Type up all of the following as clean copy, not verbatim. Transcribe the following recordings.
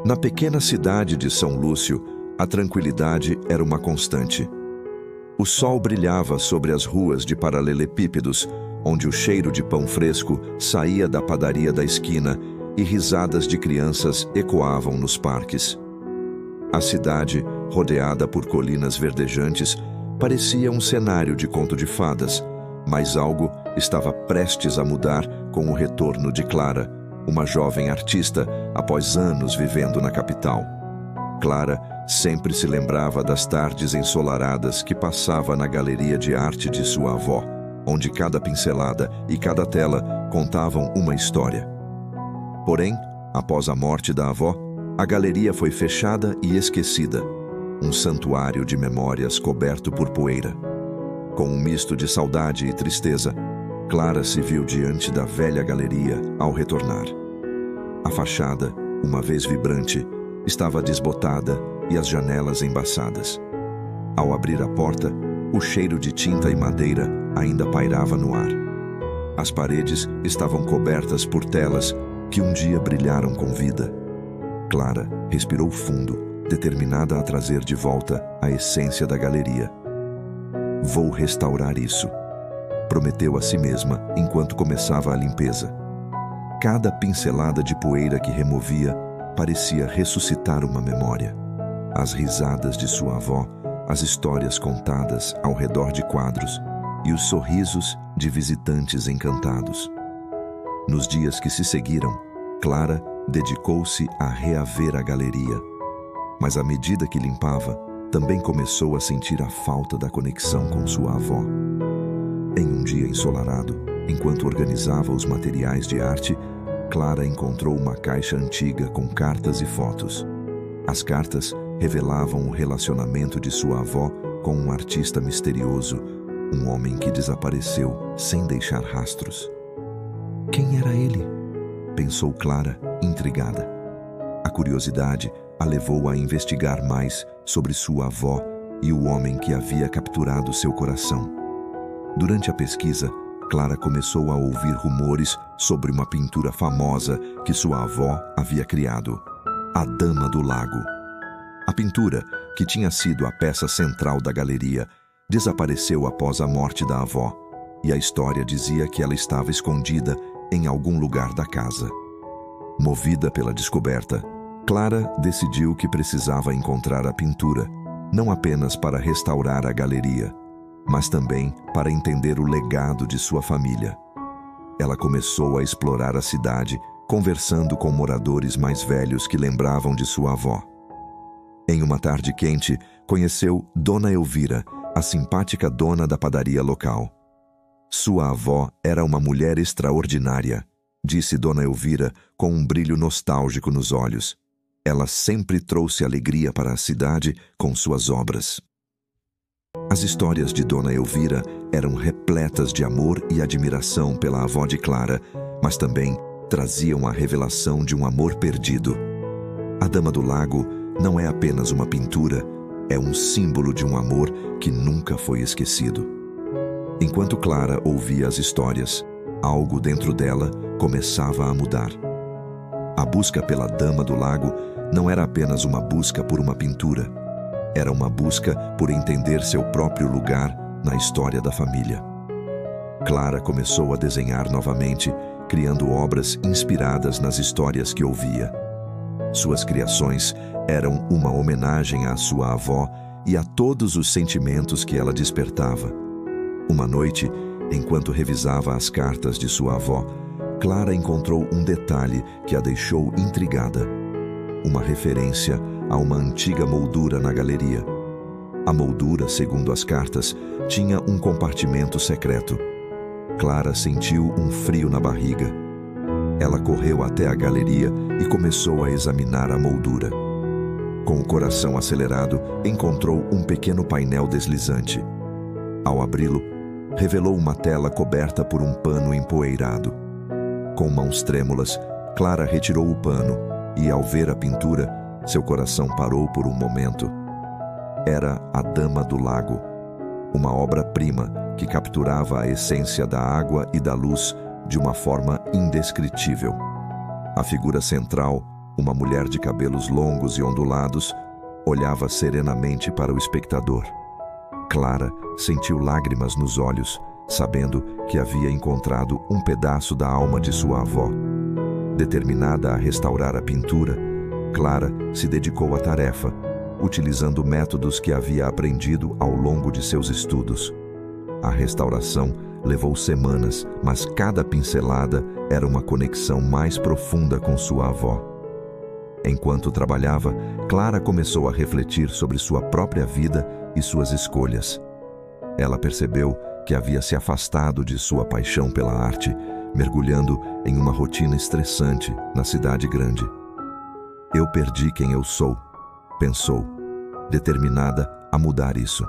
Na pequena cidade de São Lúcio, a tranquilidade era uma constante. O sol brilhava sobre as ruas de paralelepípedos, onde o cheiro de pão fresco saía da padaria da esquina e risadas de crianças ecoavam nos parques. A cidade, rodeada por colinas verdejantes, parecia um cenário de conto de fadas, mas algo estava prestes a mudar com o retorno de Clara, uma jovem artista após anos vivendo na capital. Clara sempre se lembrava das tardes ensolaradas que passava na galeria de arte de sua avó, onde cada pincelada e cada tela contavam uma história. Porém, após a morte da avó, a galeria foi fechada e esquecida, um santuário de memórias coberto por poeira. Com um misto de saudade e tristeza, Clara se viu diante da velha galeria ao retornar. A fachada, uma vez vibrante, estava desbotada e as janelas embaçadas. Ao abrir a porta, o cheiro de tinta e madeira ainda pairava no ar. As paredes estavam cobertas por telas que um dia brilharam com vida. Clara respirou fundo, determinada a trazer de volta a essência da galeria. "Vou restaurar isso", prometeu a si mesma enquanto começava a limpeza. Cada pincelada de poeira que removia parecia ressuscitar uma memória. As risadas de sua avó, as histórias contadas ao redor de quadros e os sorrisos de visitantes encantados. Nos dias que se seguiram, Clara dedicou-se a reaver a galeria. Mas à medida que limpava, também começou a sentir a falta da conexão com sua avó. Em um dia ensolarado, enquanto organizava os materiais de arte, Clara encontrou uma caixa antiga com cartas e fotos. As cartas revelavam o relacionamento de sua avó com um artista misterioso, um homem que desapareceu sem deixar rastros. Quem era ele? Pensou Clara, intrigada. A curiosidade a levou a investigar mais sobre sua avó e o homem que havia capturado seu coração. Durante a pesquisa, Clara começou a ouvir rumores sobre uma pintura famosa que sua avó havia criado, A Dama do Lago. A pintura, que tinha sido a peça central da galeria, desapareceu após a morte da avó, e a história dizia que ela estava escondida em algum lugar da casa. Movida pela descoberta, Clara decidiu que precisava encontrar a pintura, não apenas para restaurar a galeria, mas também para entender o legado de sua família. Ela começou a explorar a cidade, conversando com moradores mais velhos que lembravam de sua avó. Em uma tarde quente, conheceu Dona Elvira, a simpática dona da padaria local. Sua avó era uma mulher extraordinária, disse Dona Elvira com um brilho nostálgico nos olhos. Ela sempre trouxe alegria para a cidade com suas obras. As histórias de Dona Elvira eram repletas de amor e admiração pela avó de Clara, mas também traziam a revelação de um amor perdido. A Dama do Lago não é apenas uma pintura, é um símbolo de um amor que nunca foi esquecido. Enquanto Clara ouvia as histórias, algo dentro dela começava a mudar. A busca pela Dama do Lago não era apenas uma busca por uma pintura, era uma busca por entender seu próprio lugar na história da família. Clara começou a desenhar novamente, criando obras inspiradas nas histórias que ouvia. Suas criações eram uma homenagem à sua avó e a todos os sentimentos que ela despertava. Uma noite, enquanto revisava as cartas de sua avó, Clara encontrou um detalhe que a deixou intrigada. Uma referência a uma antiga moldura na galeria. A moldura, segundo as cartas, tinha um compartimento secreto. Clara sentiu um frio na barriga. Ela correu até a galeria e começou a examinar a moldura. Com o coração acelerado, encontrou um pequeno painel deslizante. Ao abri-lo, revelou uma tela coberta por um pano empoeirado. Com mãos trêmulas, Clara retirou o pano e, ao ver a pintura, seu coração parou por um momento. Era a Dama do Lago, uma obra-prima que capturava a essência da água e da luz de uma forma indescritível. A figura central, uma mulher de cabelos longos e ondulados, olhava serenamente para o espectador. Clara sentiu lágrimas nos olhos, sabendo que havia encontrado um pedaço da alma de sua avó. Determinada a restaurar a pintura, Clara se dedicou à tarefa, utilizando métodos que havia aprendido ao longo de seus estudos. A restauração levou semanas, mas cada pincelada era uma conexão mais profunda com sua avó. Enquanto trabalhava, Clara começou a refletir sobre sua própria vida e suas escolhas. Ela percebeu que havia se afastado de sua paixão pela arte, mergulhando em uma rotina estressante na cidade grande. Eu perdi quem eu sou, pensou, determinada a mudar isso.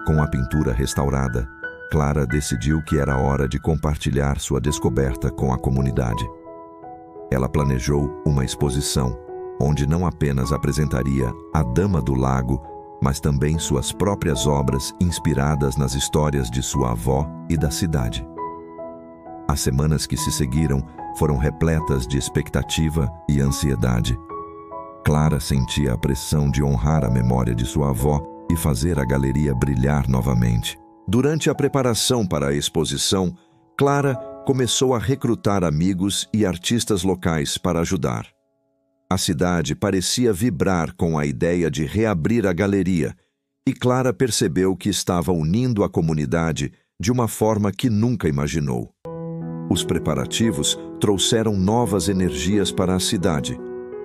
Com a pintura restaurada, Clara decidiu que era hora de compartilhar sua descoberta com a comunidade. Ela planejou uma exposição, onde não apenas apresentaria a Dama do Lago, mas também suas próprias obras inspiradas nas histórias de sua avó e da cidade. As semanas que se seguiram foram repletas de expectativa e ansiedade. Clara sentia a pressão de honrar a memória de sua avó e fazer a galeria brilhar novamente. Durante a preparação para a exposição, Clara começou a recrutar amigos e artistas locais para ajudar. A cidade parecia vibrar com a ideia de reabrir a galeria, e Clara percebeu que estava unindo a comunidade de uma forma que nunca imaginou. Os preparativos trouxeram novas energias para a cidade,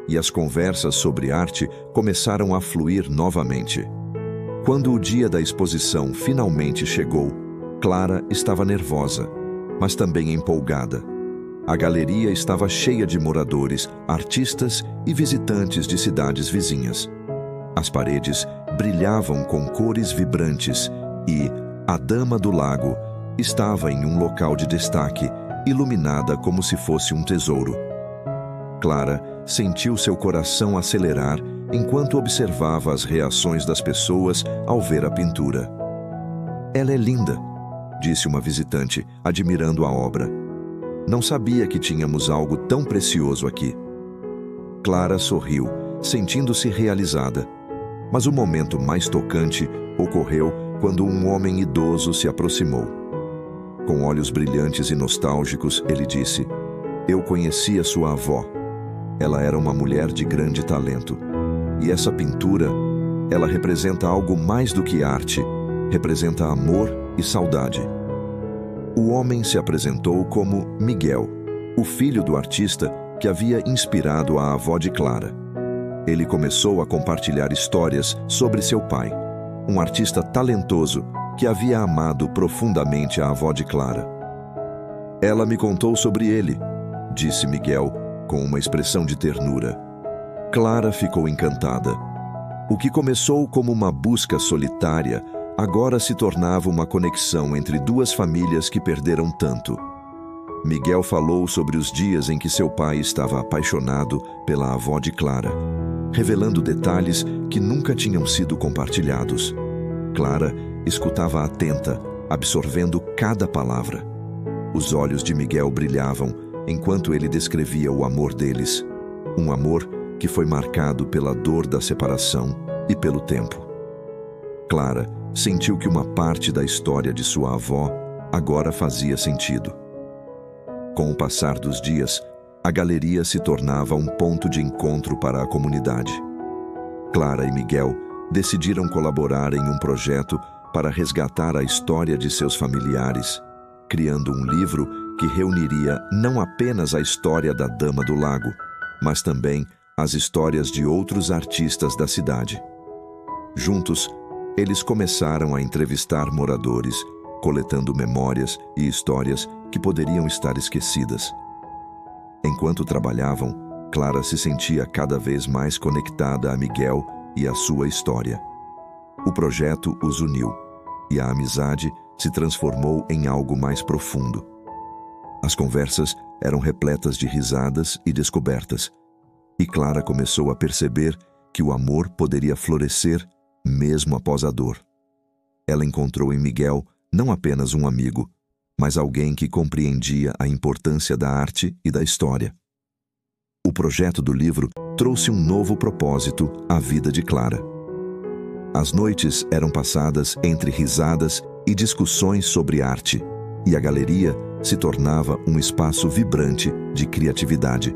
e as conversas sobre arte começaram a fluir novamente. Quando o dia da exposição finalmente chegou, Clara estava nervosa, mas também empolgada. A galeria estava cheia de moradores, artistas e visitantes de cidades vizinhas. As paredes brilhavam com cores vibrantes e a Dama do Lago estava em um local de destaque, iluminada como se fosse um tesouro. Clara sentiu seu coração acelerar enquanto observava as reações das pessoas ao ver a pintura. "Ela é linda", disse uma visitante, admirando a obra. "Não sabia que tínhamos algo tão precioso aqui." Clara sorriu, sentindo-se realizada. Mas o momento mais tocante ocorreu quando um homem idoso se aproximou. Com olhos brilhantes e nostálgicos, ele disse: "Eu conhecia sua avó. Ela era uma mulher de grande talento. E essa pintura, ela representa algo mais do que arte, representa amor e saudade." O homem se apresentou como Miguel, o filho do artista que havia inspirado a avó de Clara. Ele começou a compartilhar histórias sobre seu pai, um artista talentoso que havia amado profundamente a avó de Clara. "Ela me contou sobre ele", disse Miguel, com uma expressão de ternura. Clara ficou encantada. O que começou como uma busca solitária agora se tornava uma conexão entre duas famílias que perderam tanto. Miguel falou sobre os dias em que seu pai estava apaixonado pela avó de Clara, revelando detalhes que nunca tinham sido compartilhados. Clara escutava atenta, absorvendo cada palavra. Os olhos de Miguel brilhavam enquanto ele descrevia o amor deles, um amor que foi marcado pela dor da separação e pelo tempo. Clara sentiu que uma parte da história de sua avó agora fazia sentido. Com o passar dos dias, a galeria se tornava um ponto de encontro para a comunidade. Clara e Miguel decidiram colaborar em um projeto para resgatar a história de seus familiares, criando um livro que reuniria não apenas a história da Dama do Lago, mas também as histórias de outros artistas da cidade. Juntos, eles começaram a entrevistar moradores, coletando memórias e histórias que poderiam estar esquecidas. Enquanto trabalhavam, Clara se sentia cada vez mais conectada a Miguel e a sua história. O projeto os uniu, e a amizade se transformou em algo mais profundo. As conversas eram repletas de risadas e descobertas, e Clara começou a perceber que o amor poderia florescer mesmo após a dor. Ela encontrou em Miguel não apenas um amigo, mas alguém que compreendia a importância da arte e da história. O projeto do livro trouxe um novo propósito à vida de Clara. As noites eram passadas entre risadas e discussões sobre arte, e a galeria se tornava um espaço vibrante de criatividade.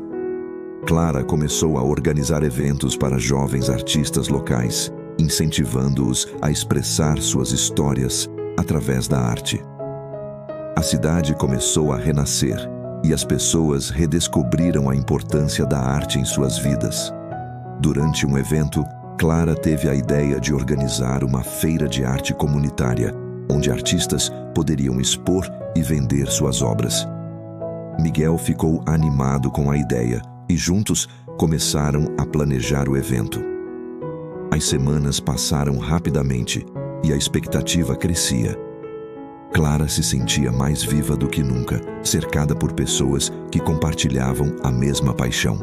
Clara começou a organizar eventos para jovens artistas locais, incentivando-os a expressar suas histórias através da arte. A cidade começou a renascer e as pessoas redescobriram a importância da arte em suas vidas. Durante um evento, Clara teve a ideia de organizar uma feira de arte comunitária, onde artistas poderiam expor e vender suas obras. Miguel ficou animado com a ideia e juntos começaram a planejar o evento. As semanas passaram rapidamente e a expectativa crescia. Clara se sentia mais viva do que nunca, cercada por pessoas que compartilhavam a mesma paixão.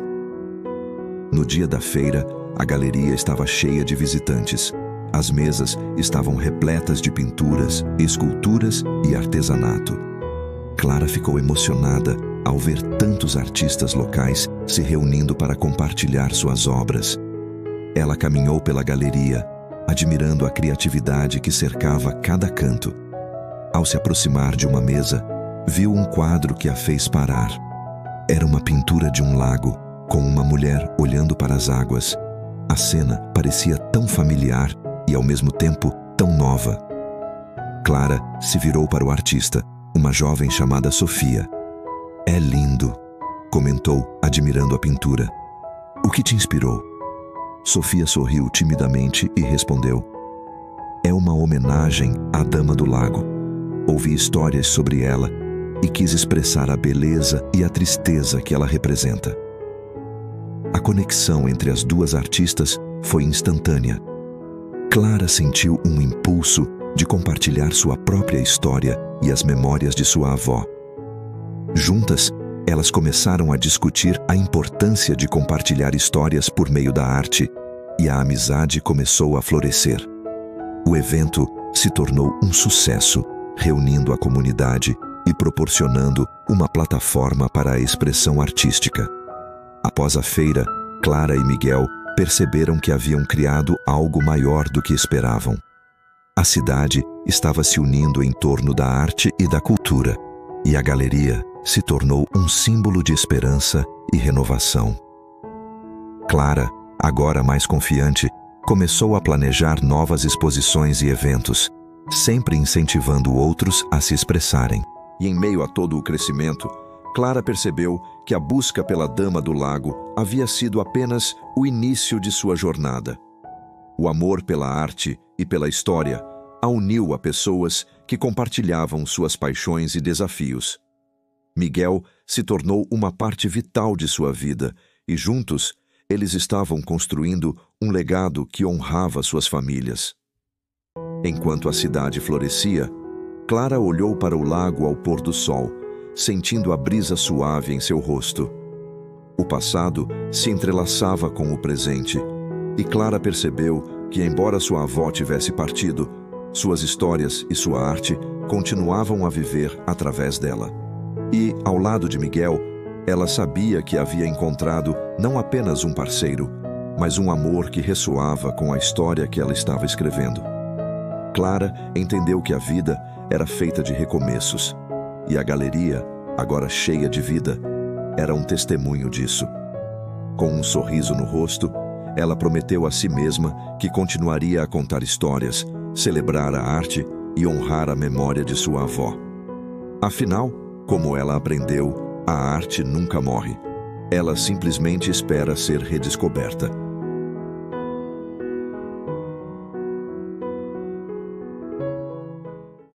No dia da feira, a galeria estava cheia de visitantes. As mesas estavam repletas de pinturas, esculturas e artesanato. Clara ficou emocionada ao ver tantos artistas locais se reunindo para compartilhar suas obras. Ela caminhou pela galeria, admirando a criatividade que cercava cada canto. Ao se aproximar de uma mesa, viu um quadro que a fez parar. Era uma pintura de um lago, com uma mulher olhando para as águas. A cena parecia tão familiar e, ao mesmo tempo, tão nova. Clara se virou para o artista, uma jovem chamada Sofia. "É lindo", comentou, admirando a pintura. "O que te inspirou?" Sofia sorriu timidamente e respondeu: "É uma homenagem à Dama do Lago. Ouvi histórias sobre ela e quis expressar a beleza e a tristeza que ela representa." A conexão entre as duas artistas foi instantânea. Clara sentiu um impulso de compartilhar sua própria história e as memórias de sua avó. Juntas, elas começaram a discutir a importância de compartilhar histórias por meio da arte, e a amizade começou a florescer. O evento se tornou um sucesso, reunindo a comunidade e proporcionando uma plataforma para a expressão artística. Após a feira, Clara e Miguel perceberam que haviam criado algo maior do que esperavam. A cidade estava se unindo em torno da arte e da cultura, e a galeria se tornou um símbolo de esperança e renovação. Clara, agora mais confiante, começou a planejar novas exposições e eventos, sempre incentivando outros a se expressarem. E em meio a todo o crescimento, Clara percebeu que a busca pela Dama do Lago havia sido apenas o início de sua jornada. O amor pela arte e pela história a uniu a pessoas que compartilhavam suas paixões e desafios. Miguel se tornou uma parte vital de sua vida e juntos eles estavam construindo um legado que honrava suas famílias. Enquanto a cidade florescia, Clara olhou para o lago ao pôr do sol, sentindo a brisa suave em seu rosto. O passado se entrelaçava com o presente, e Clara percebeu que, embora sua avó tivesse partido, suas histórias e sua arte continuavam a viver através dela. E, ao lado de Miguel, ela sabia que havia encontrado não apenas um parceiro, mas um amor que ressoava com a história que ela estava escrevendo. Clara entendeu que a vida era feita de recomeços, e a galeria, agora cheia de vida, era um testemunho disso. Com um sorriso no rosto, ela prometeu a si mesma que continuaria a contar histórias, celebrar a arte e honrar a memória de sua avó. Afinal, como ela aprendeu, a arte nunca morre. Ela simplesmente espera ser redescoberta.